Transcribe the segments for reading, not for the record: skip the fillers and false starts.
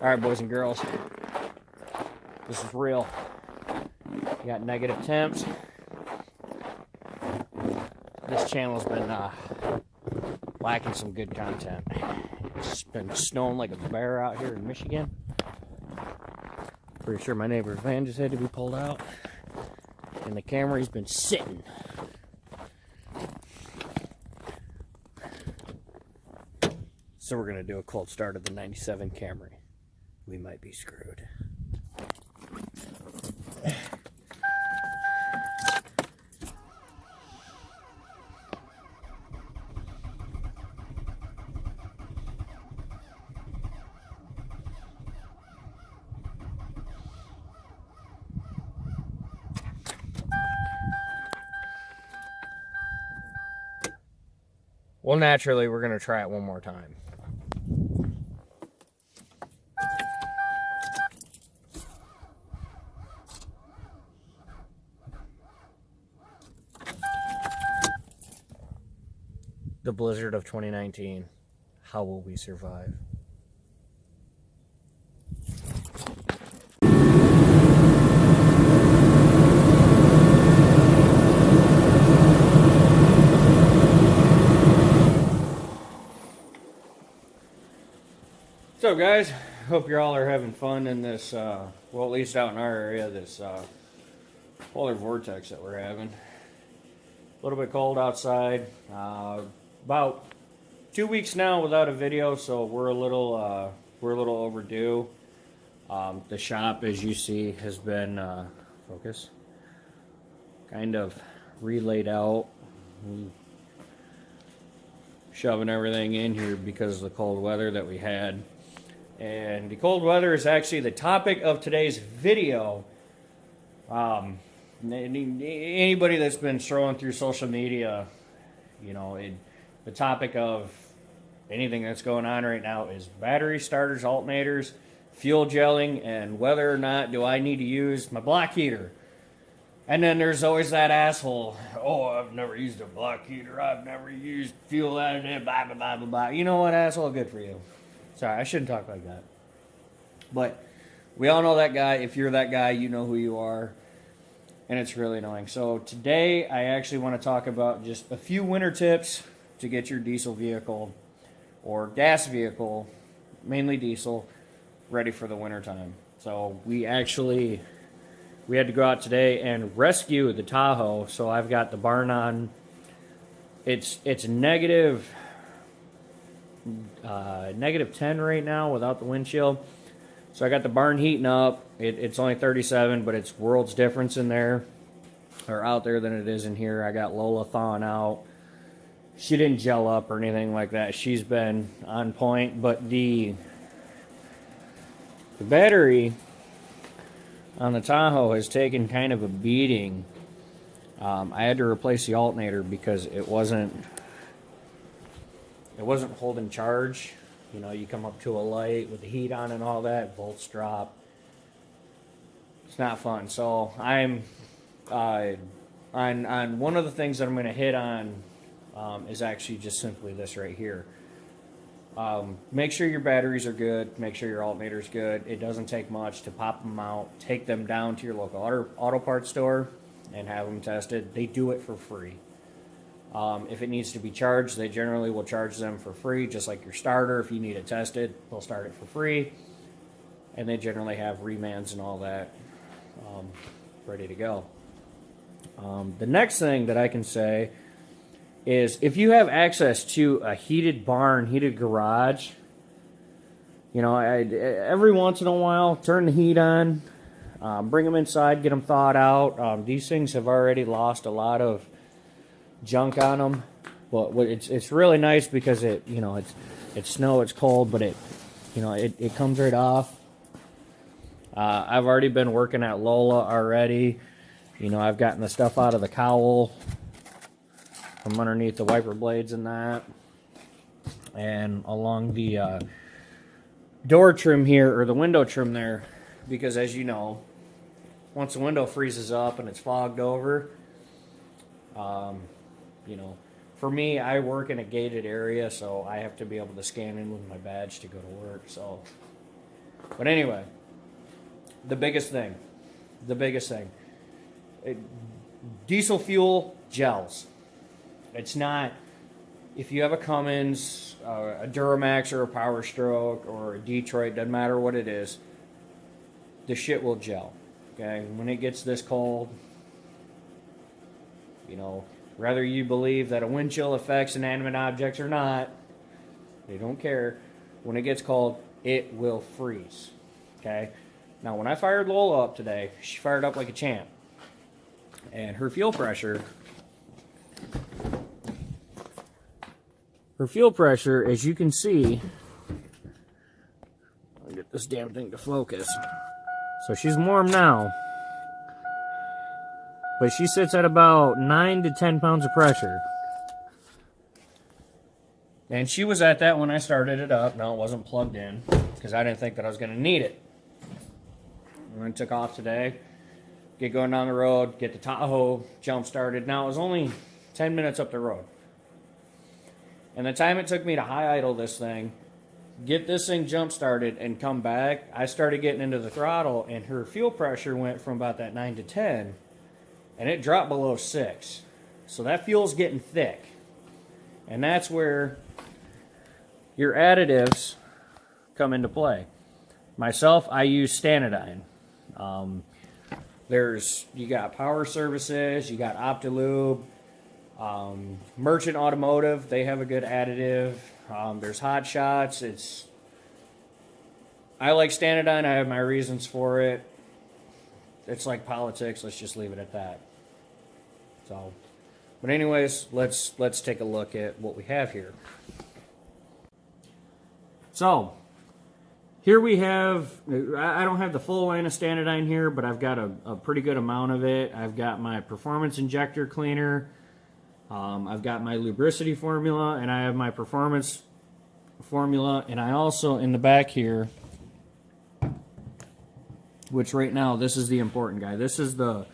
Alright, boys and girls, this is real. You got negative temps. This channel's been lacking some good content. It's been snowing like a bear out here in Michigan. Pretty sure my neighbor's van just had to be pulled out. And the Camry's been sitting. So we're going to do a cold start of the 97 Camry. We might be screwed. Well, naturally, we're going to try it one more time. The blizzard of 2019. How will we survive? So guys, hope you all are having fun in this, well, at least out in our area, this polar vortex that we're having. A little bit cold outside. About 2 weeks now without a video, so we're a little overdue. The shop, as you see, has been focus, kind of relayed out. Shoving everything in here because of the cold weather that we had. And the cold weather is actually the topic of today's video. Anybody that's been scrolling through social media, you know, the topic of anything that's going on right now is battery starters, alternators, fuel gelling, and whether or not do I need to use my block heater. And then there's always that asshole, oh, I've never used a block heater, I've never used fuel additive, blah, blah, blah, blah, blah. You know what, asshole? Good for you. Sorry, I shouldn't talk like that. But we all know that guy. If you're that guy, you know who you are. And it's really annoying. So today, I actually want to talk about just a few winter tips to get your diesel vehicle or gas vehicle, mainly diesel, ready for the winter time. So we had to go out today and rescue the Tahoe. So I've got the barn on. It's negative 10 right now without the windshield. So I got the barn heating up. It's only 37, but it's worlds difference in there, or out there, than it is in here. I got Lola thawing out. She didn't gel up or anything like that. She's been on point, but the battery on the Tahoe has taken kind of a beating. I had to replace the alternator because it wasn't holding charge. You know, you come up to a light with the heat on and all that, volts drop. It's not fun. So I'm on one of the things that I'm going to hit on is actually just simply this right here. Make sure your batteries are good. Make sure your alternator's good. It doesn't take much to pop them out. Take them down to your local auto parts store and have them tested. They do it for free. If it needs to be charged, they generally will charge them for free, just like your starter. If you need it tested, they'll start it for free. And they generally have remands and all that ready to go. The next thing that I can say is if you have access to a heated barn, heated garage, you know, every once in a while, turn the heat on, bring them inside, get them thawed out. These things have already lost a lot of junk on them, but it's really nice because it's snow, it's cold, but it comes right off. I've already been working at Lola already. You know, I've gotten the stuff out of the cowl from underneath the wiper blades and that, and along the door trim here, or the window trim there, because as you know, once the window freezes up and it's fogged over, you know, for me, I work in a gated area, so I have to be able to scan in with my badge to go to work. So But anyway, the biggest thing, diesel fuel gels. It's not, if you have a Cummins, a Duramax, or a Power Stroke, or a Detroit, doesn't matter what it is, the shit will gel. Okay, when it gets this cold, you know, whether you believe that a wind chill affects inanimate objects or not, they don't care. When it gets cold, it will freeze. Okay, now when I fired Lola up today, she fired up like a champ, and her fuel pressure, as you can see, I'll get this damn thing to focus. So she's warm now, but she sits at about 9 to 10 pounds of pressure. And she was at that when I started it up. No, it wasn't plugged in because I didn't think that I was going to need it. When I took off today, get going down the road, get the Tahoe jump started. Now it was only 10 minutes up the road. And the time it took me to high idle this thing, get this thing jump started and come back, I started getting into the throttle, and her fuel pressure went from about that 9 to 10, and it dropped below 6. So that fuel's getting thick. And that's where your additives come into play. Myself, I use Stanidine. You got Power Services, you got Optilube, Merchant Automotive, they have a good additive. There's Hot Shots. I like Stanidine. I have my reasons for it. It's like politics. Let's just leave it at that. So, but anyways, let's take a look at what we have here. So, here we have, I don't have the full line of Stanidine here, but I've got a pretty good amount of it. I've got my Performance Injector Cleaner. I've got my lubricity formula, and I have my performance formula, and I also, in the back here, which right now, this is the important guy. This is the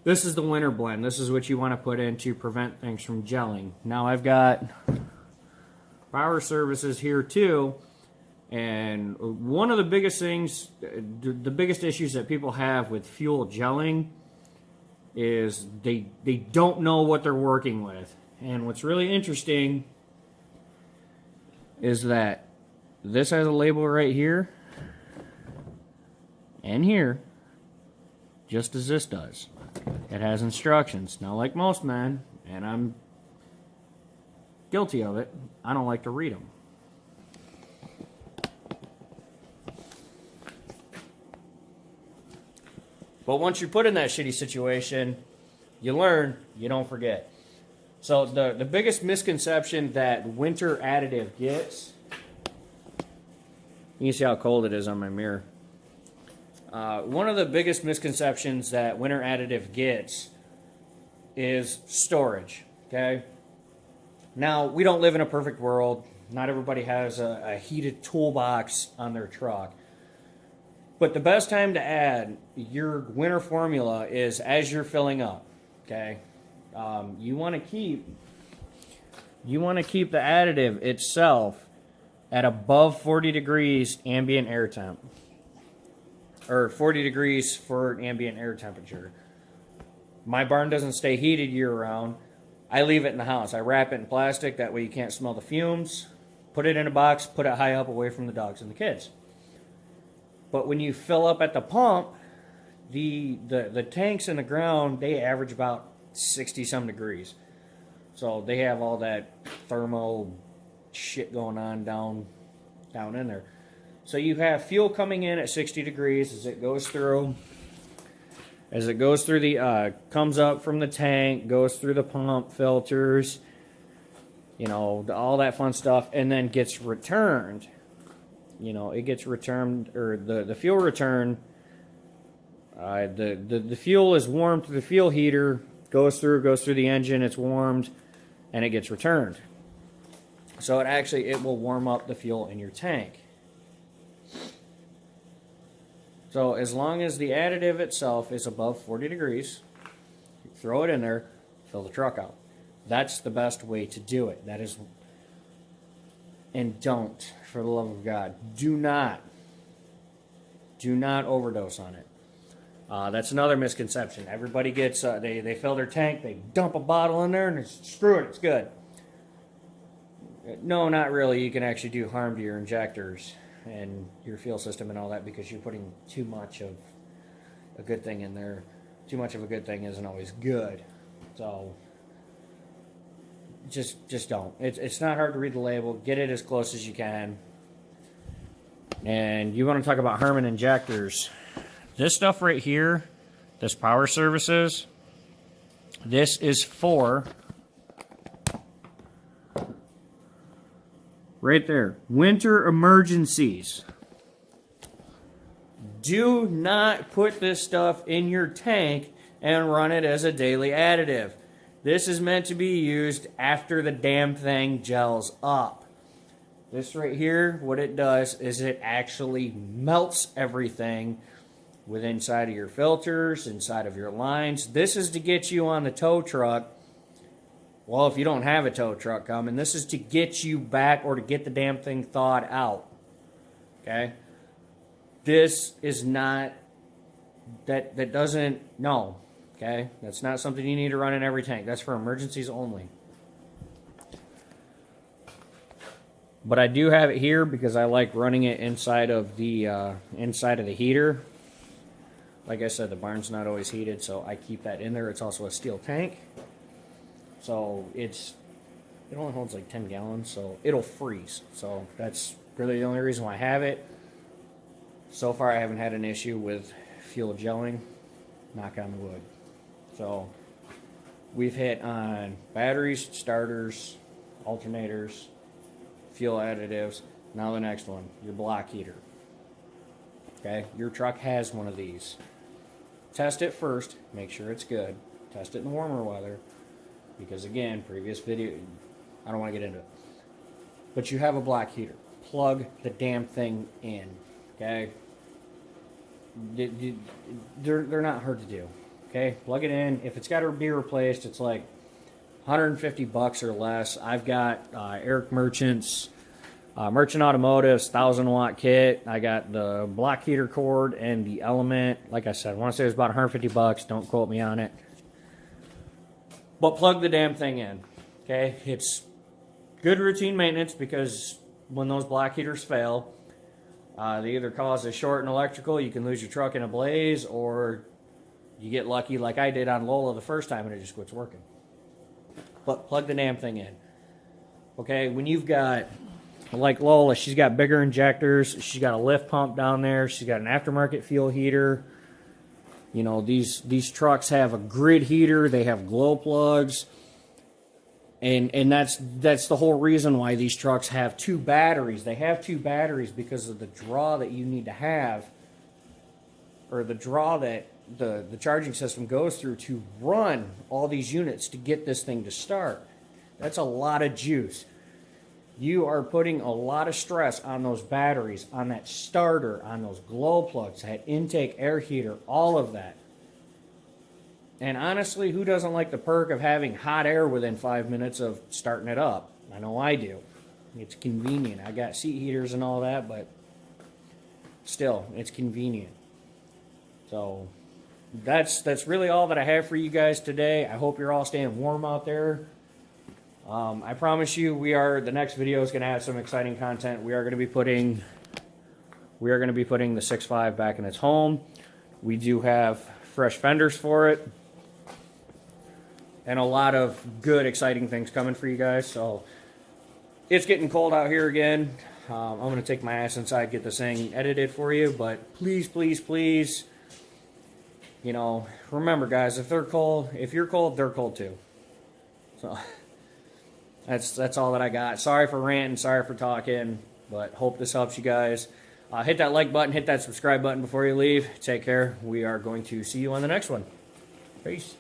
winter blend. This is what you want to put in to prevent things from gelling. Now I've got Power Services here too, and one of the biggest things, the biggest issues that people have with fuel gelling is they don't know what they're working with. And what's really interesting is that this has a label right here and here, just as this does. It has instructions. Now, like most men, and I'm guilty of it, I don't like to read them. But once you're put in that shitty situation, you learn, you don't forget. So the biggest misconception that winter additive gets, you can see how cold it is on my mirror. One of the biggest misconceptions that winter additive gets is storage, okay? Now, we don't live in a perfect world. Not everybody has a heated toolbox on their truck. But the best time to add your winter formula is as you're filling up, okay? You want to keep the additive itself at above 40 degrees ambient air temp, or 40 degrees for ambient air temperature. My barn doesn't stay heated year round. I leave it in the house. I wrap it in plastic, that way you can't smell the fumes. Put it in a box, put it high up away from the dogs and the kids. But when you fill up at the pump, the tanks in the ground, they average about 60-some degrees. So they have all that thermo shit going on down in there. So you have fuel coming in at 60 degrees as it goes through. Comes up from the tank, goes through the pump filters, you know, all that fun stuff, and then gets returned. You know, it gets returned, or the fuel return, the fuel is warmed through the fuel heater, goes through the engine, it's warmed, and it gets returned. So it will warm up the fuel in your tank. So as long as the additive itself is above 40 degrees, you throw it in there, fill the truck out. That's the best way to do it. That is, and don't, for the love of God, do not Do not overdose on it. That's another misconception. Everybody gets, they fill their tank, they dump a bottle in there, and screw it, it's good. No, not really. You can actually do harm to your injectors and your fuel system and all that because you're putting too much of a good thing in there. Too much of a good thing isn't always good. So just don't. It's not hard to read the label. Get it as close as you can. And you want to talk about Harmon injectors. This stuff right here, this Power Services, this is for, right there, winter emergencies. Do not put this stuff in your tank and run it as a daily additive. This is meant to be used after the damn thing gels up. This right here, what it does is it actually melts everything with inside of your filters, inside of your lines. This is to get you on the tow truck. Well, if you don't have a tow truck coming, this is to get you back or to get the damn thing thawed out. Okay? This is not, that doesn't, no. Okay? That's not something you need to run in every tank. That's for emergencies only. But I do have it here because I like running it inside of the heater. Like I said, the barn's not always heated, so I keep that in there. It's also a steel tank. So it only holds like 10 gallons, so it'll freeze. So that's really the only reason why I have it. So far, I haven't had an issue with fuel gelling. Knock on wood. So we've hit on batteries, starters, alternators, fuel additives. Now the next one, your block heater. Okay, your truck has one of these. Test it first, make sure it's good. Test it in warmer weather, because again, previous video, I don't want to get into it. But you have a block heater. Plug the damn thing in, okay? They're not hard to do, okay? Plug it in. If it's got to be replaced, it's like $150 or less. I've got Eric Merchant's Merchant Automotive's 1,000-watt kit. I got the block heater cord and the element. Like I said, I want to say it was about $150. Don't quote me on it. But plug the damn thing in, okay? It's good routine maintenance because when those block heaters fail, they either cause a short in electrical, you can lose your truck in a blaze, or you get lucky like I did on Lola the first time and it just quits working. But plug the damn thing in. Okay, when you've got, like Lola, she's got bigger injectors, she's got a lift pump down there, she's got an aftermarket fuel heater. You know, these trucks have a grid heater, they have glow plugs. And that's the whole reason why these trucks have two batteries. They have two batteries because of the draw that you need to have, or the draw that the charging system goes through to run all these units to get this thing to start. That's a lot of juice. You are putting a lot of stress on those batteries, on that starter, on those glow plugs, that intake air heater, all of that. And honestly, who doesn't like the perk of having hot air within 5 minutes of starting it up? I know I do. It's convenient. I got seat heaters and all that, but still, it's convenient. So that's really all that I have for you guys today. I hope you're all staying warm out there. I promise you, the next video is going to have some exciting content. We are going to be putting the 6.5 back in its home. We do have fresh fenders for it, and a lot of good, exciting things coming for you guys. So it's getting cold out here again. I'm going to take my ass inside, get this thing edited for you. But please, please, please, you know, remember, guys, if you're cold, they're cold too. So that's all that I got. Sorry for ranting, sorry for talking, but hope this helps you guys. Hit that like button, hit that subscribe button before you leave. Take care. We are going to see you on the next one. Peace.